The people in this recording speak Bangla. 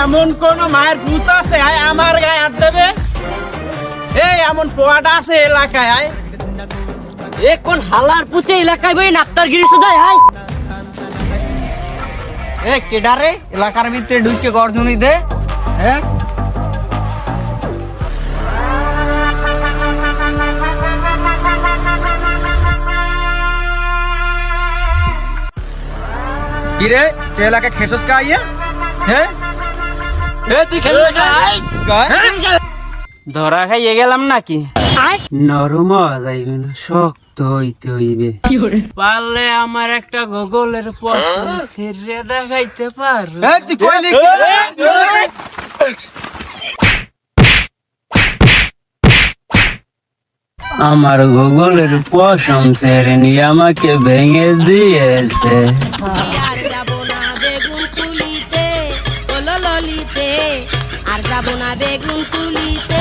এমন কোন মায়ের ভূত আছে আয় আমার গায়ে হাত দেবে? এই এমন পোয়াটা আছে এলাকায় আয়? এ কোন হালার পুতে এলাকায় বই নাক্তার গিরি সুদাই হাই। এ কেডারে এলাকার ভিতরে ঢুকে গর্জনি দে। হ্যাঁ কি রে তুই এলাকায় খেসস কা আইয়া? হ্যাঁ তুই খেলিস না ধরা খাইয়ে গেলাম নাকি? নরম যাইবে না, শক্ত হইতে হইবে। পারলে আমার একটা গুগলের পছন্দ ছেড়ে দেখাইতে পারো? তুই কইলি কি? আমার গুগলের পশম ছেড়ে নিয়ে আমাকে ভেঙে দিয়েছে। আর যাবো না বেগুন তুলিতে, ও ললিতে, আর যাবো না বেগুন তুলিতে।